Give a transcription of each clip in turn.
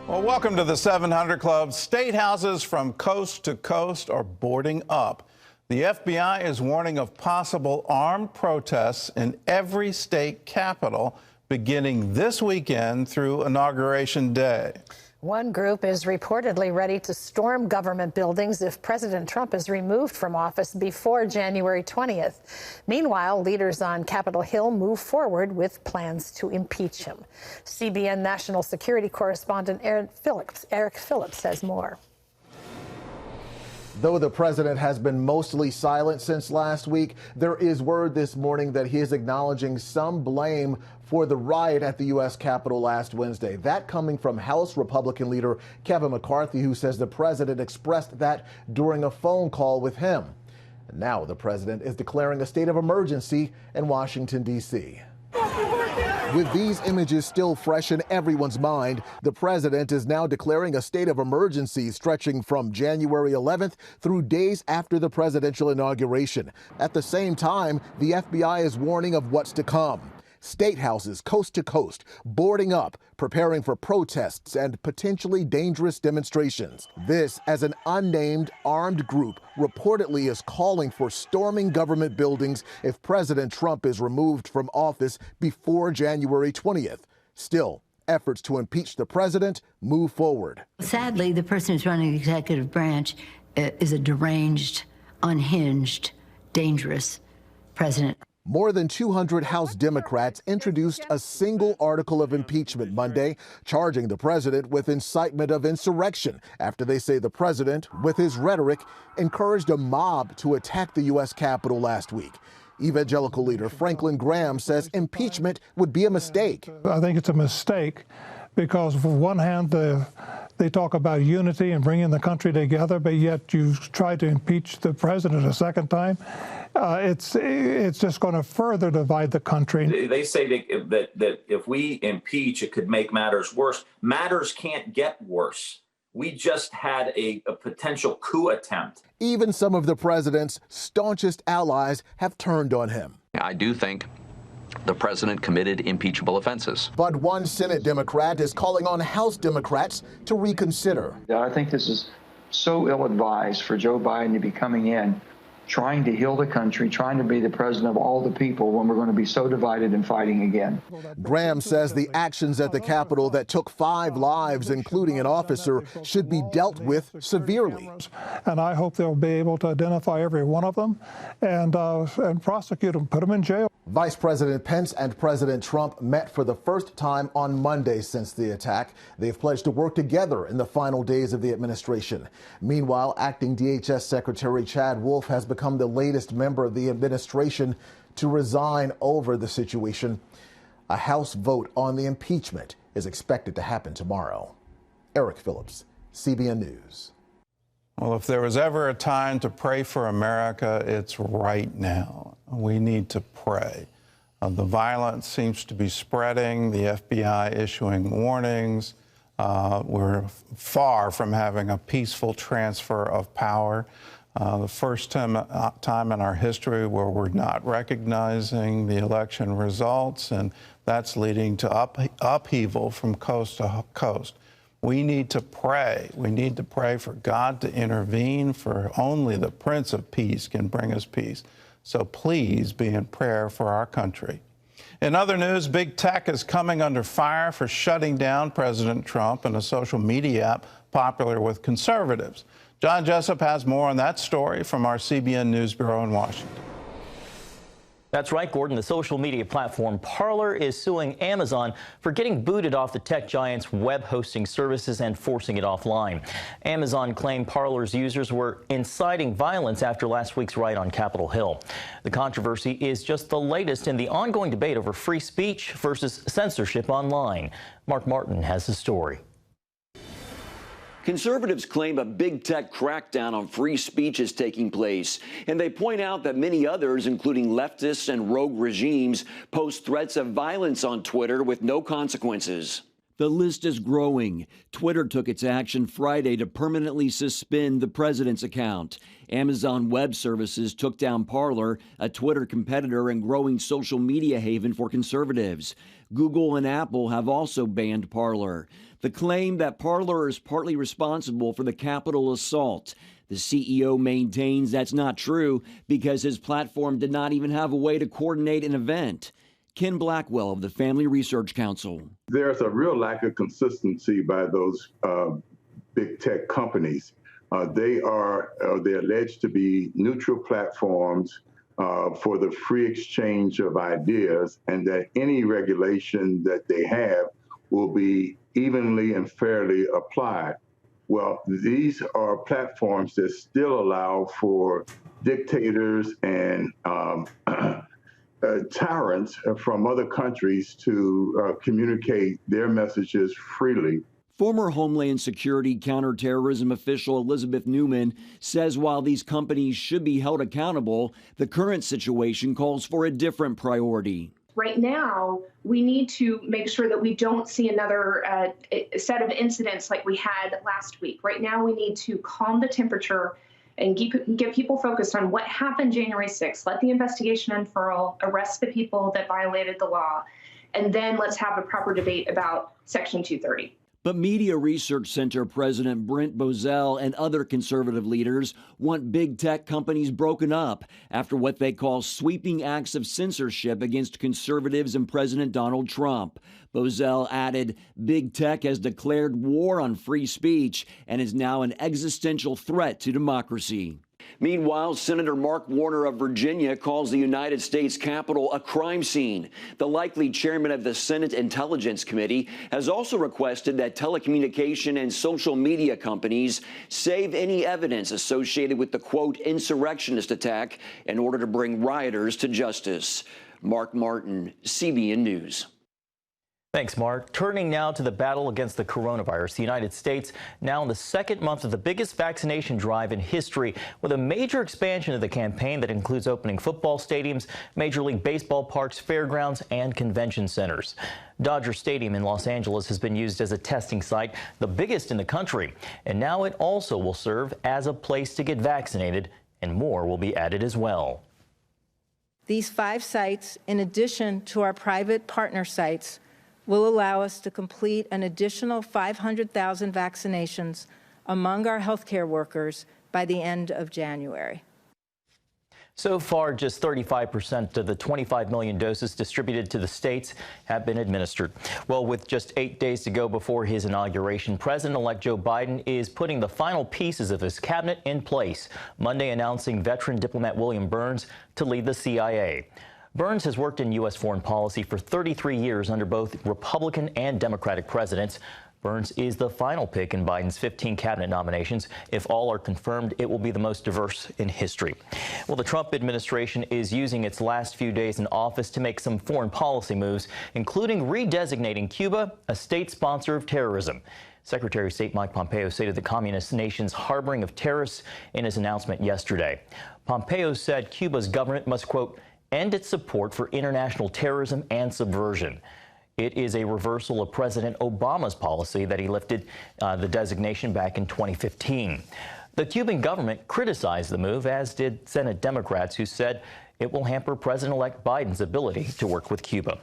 Well, welcome to the 700 Club. State houses from coast to coast are boarding up. The FBI is warning of possible armed protests in every state capital beginning this weekend through Inauguration Day. One group is reportedly ready to storm government buildings if President Trump is removed from office before January 20th. Meanwhile, leaders on Capitol Hill move forward with plans to impeach him. CBN national security correspondent Eric Phillips has more. Though the president has been mostly silent since last week, there is word this morning that he is acknowledging some blame for the riot at the U.S. Capitol last Wednesday. That coming from House Republican leader Kevin McCarthy, who says the president expressed that during a phone call with him. And now the president is declaring a state of emergency in Washington, D.C. With these images still fresh in everyone's mind, the president is now declaring a state of emergency stretching from January 11th through days after the presidential inauguration. At the same time, the FBI is warning of what's to come. State houses coast to coast boarding up, preparing for protests and potentially dangerous demonstrations. This as an unnamed armed group reportedly is calling for storming government buildings if President Trump is removed from office before January 20th. Still, efforts to impeach the president move forward. Sadly, the person who's running the executive branch is a deranged, unhinged, dangerous president. More than 200 House Democrats introduced a single article of impeachment Monday, charging the president with incitement of insurrection after they say the president, with his rhetoric, encouraged a mob to attack the U.S. Capitol last week. Evangelical leader Franklin Graham says impeachment would be a mistake. I think it's a mistake because, on one hand, they talk about unity and bringing the country together, but yet you try to impeach the president a second time. It's just going to further divide the country. They say that if we impeach, it could make matters worse. Matters can't get worse. We just had a potential coup attempt. Even some of the president's staunchest allies have turned on him. I do think the president committed impeachable offenses. But one Senate Democrat is calling on House Democrats to reconsider. I think this is so ill-advised for Joe Biden to be coming in, trying to heal the country, trying to be the president of all the people when we're going to be so divided and fighting again. Graham says the actions at the Capitol that took 5 lives, including an officer, should be dealt with severely. And I hope they'll be able to identify every one of them and prosecute them, put them in jail. Vice President Pence and President Trump met for the first time on Monday since the attack. They've pledged to work together in the final days of the administration. Meanwhile, acting DHS Secretary Chad Wolf has become the latest member of the administration to resign over the situation. A House vote on the impeachment is expected to happen tomorrow. Eric Phillips, CBN News. Well, if there was ever a time to pray for America, it's right now. We need to pray. The violence seems to be spreading, the FBI issuing warnings. We're far from having a peaceful transfer of power. The first time in our history where we're not recognizing the election results, and that's leading to upheaval from coast to coast. We need to pray. We need to pray for God to intervene, for only the Prince of Peace can bring us peace. So please be in prayer for our country. In other news, big tech is coming under fire for shutting down President Trump and a social media app popular with conservatives. John Jessup has more on that story from our CBN News Bureau in Washington. That's right, Gordon. The social media platform Parler is suing Amazon for getting booted off the tech giant's web hosting services and forcing it offline. Amazon claimed Parler's users were inciting violence after last week's riot on Capitol Hill. The controversy is just the latest in the ongoing debate over free speech versus censorship online. Mark Martin has the story. Conservatives claim a big tech crackdown on free speech is taking place, and they point out that many others, including leftists and rogue regimes, post threats of violence on Twitter with no consequences. The list is growing. Twitter took its action Friday to permanently suspend the president's account. Amazon Web Services took down Parler, a Twitter competitor and growing social media haven for conservatives. Google and Apple have also banned Parler. The claim that Parler is partly responsible for the Capitol assault. The CEO maintains that's not true because his platform did not even have a way to coordinate an event. Ken Blackwell of the Family Research Council. There's a real lack of consistency by those big tech companies. They're alleged to be neutral platforms for the free exchange of ideas, and that any regulation that they have will be evenly and fairly applied. Well, these are platforms that still allow for dictators and tyrants from other countries to communicate their messages freely. Former Homeland Security counterterrorism official Elizabeth Newman says while these companies should be held accountable, the current situation calls for a different priority. Right now, we need to make sure that we don't see another set of incidents like we had last week. Right now, we need to calm the temperature and get people focused on what happened January 6th. Let the investigation unfurl, arrest the people that violated the law, and then let's have a proper debate about Section 230. But Media Research Center President Brent Bozell and other conservative leaders want big tech companies broken up after what they call sweeping acts of censorship against conservatives and President Donald Trump. Bozell added, big tech has declared war on free speech and is now an existential threat to democracy. Meanwhile, Senator Mark Warner of Virginia calls the United States Capitol a crime scene. The likely chairman of the Senate Intelligence Committee has also requested that telecommunication and social media companies save any evidence associated with the, quote, insurrectionist attack in order to bring rioters to justice. Mark Martin, CBN News. Thanks, Mark. Turning now to the battle against the coronavirus. The United States now in the second month of the biggest vaccination drive in history, with a major expansion of the campaign that includes opening football stadiums, Major League Baseball parks, fairgrounds, and convention centers. Dodger Stadium in Los Angeles has been used as a testing site, the biggest in the country. And now it also will serve as a place to get vaccinated, and more will be added as well. These 5 sites, in addition to our private partner sites, will allow us to complete an additional 500,000 vaccinations among our healthcare workers by the end of January. So far, just 35% of the 25 million doses distributed to the states have been administered. Well, with just 8 days to go before his inauguration, President-elect Joe Biden is putting the final pieces of his cabinet in place, Monday announcing veteran diplomat William Burns to lead the CIA. Burns has worked in U.S. foreign policy for 33 years under both Republican and Democratic presidents. Burns is the final pick in Biden's 15 cabinet nominations. If all are confirmed, it will be the most diverse in history. Well, the Trump administration is using its last few days in office to make some foreign policy moves, including redesignating Cuba a state sponsor of terrorism. Secretary of State Mike Pompeo stated the communist nation's harboring of terrorists in his announcement yesterday. Pompeo said Cuba's government must, quote, end its support for international terrorism and subversion. It is a reversal of President Obama's policy that he lifted the designation back in 2015. The Cuban government criticized the move, as did Senate Democrats, who said it will hamper President-elect Biden's ability to work with Cuba.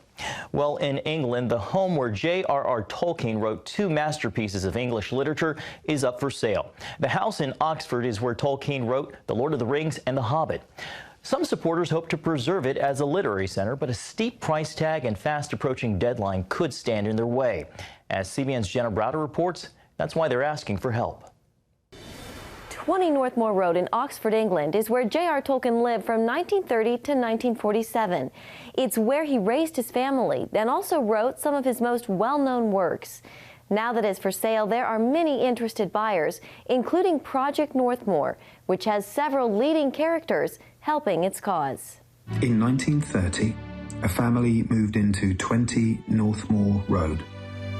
Well, in England, the home where J.R.R. Tolkien wrote 2 masterpieces of English literature is up for sale. The house in Oxford is where Tolkien wrote The Lord of the Rings and The Hobbit. Some supporters hope to preserve it as a literary center, but a steep price tag and fast-approaching deadline could stand in their way. As CBN's Jenna Browder reports, that's why they're asking for help. 20 Northmore Road in Oxford, England, is where J.R. Tolkien lived from 1930 to 1947. It's where he raised his family and also wrote some of his most well-known works. Now that it's for sale, there are many interested buyers, including Project Northmore, which has several leading characters helping its cause. In 1930, a family moved into 20 Northmore Road,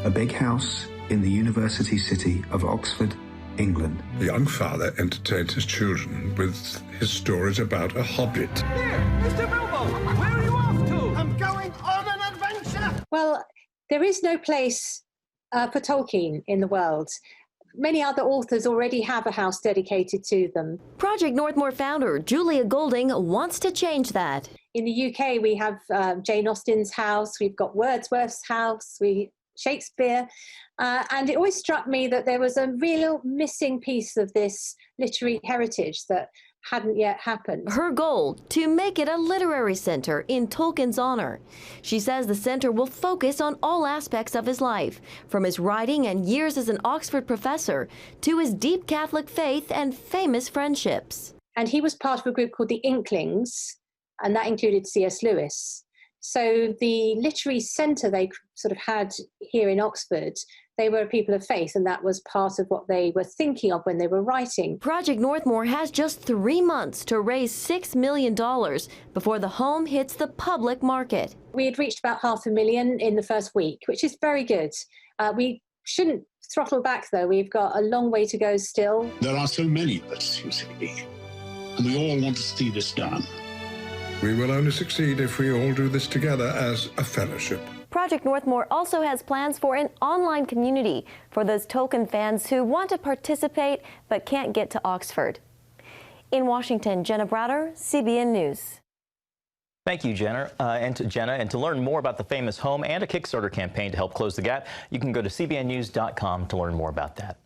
a big house in the university city of Oxford, England. The young father entertained his children with his stories about a hobbit. Here, Mr. Bilbo, where are you off to? I'm going on an adventure. Well, there is no place for Tolkien in the world. Many other authors already have a house dedicated to them. Project Northmore founder Julia Golding wants to change that. In the UK, we have Jane Austen's house, we've got Wordsworth's house, we Shakespeare. And it always struck me that there was a real missing piece of this literary heritage that hadn't yet happened. Her goal, to make it a literary center in Tolkien's honor. She says the center will focus on all aspects of his life, from his writing and years as an Oxford professor to his deep Catholic faith and famous friendships. And he was part of a group called the Inklings, and that included C.S. Lewis. So the literary centre they sort of had here in Oxford, they were people of faith, and that was part of what they were thinking of when they were writing. Project Northmore has just 3 months to raise $6 million before the home hits the public market. We had reached about $500,000 in the first week, which is very good. We shouldn't throttle back, though. We've got a long way to go still. There are so many of us, you see, and we all want to see this done. We will only succeed if we all do this together as a fellowship. Project Northmore also has plans for an online community for those Tolkien fans who want to participate but can't get to Oxford. In Washington, Jenna Browder, CBN News. Thank you, Jenna. And to learn more about the famous home and a Kickstarter campaign to help close the gap, you can go to cbnnews.com to learn more about that.